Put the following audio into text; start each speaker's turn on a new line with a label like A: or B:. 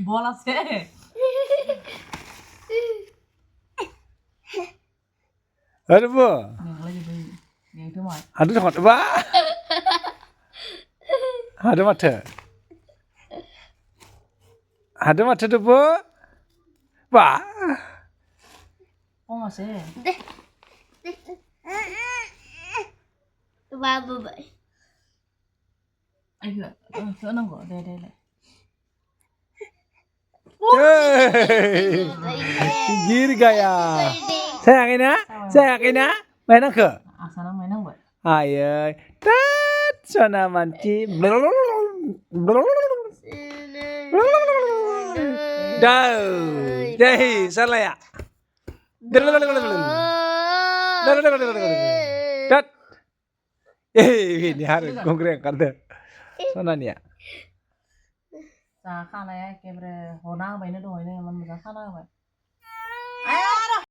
A: বলাছে
B: আরে বো
A: নেংলাই jadi yang itu mah
B: Aduh sama ba Ada mata Ada mata tuh bu Ba
A: oh masih
C: Babu
A: ayo ke nang kok deh
B: Gir gaya Sayangin ya Sayangin ya Main ke
A: asana main nang buat
B: Ayo Tat Sana manci Dah Deh salah ya Tat ini harus konkret kan deh Sana nih ya
A: sa khang này cái bề hồ na vậy nó đuổi này mình ra khang na vậy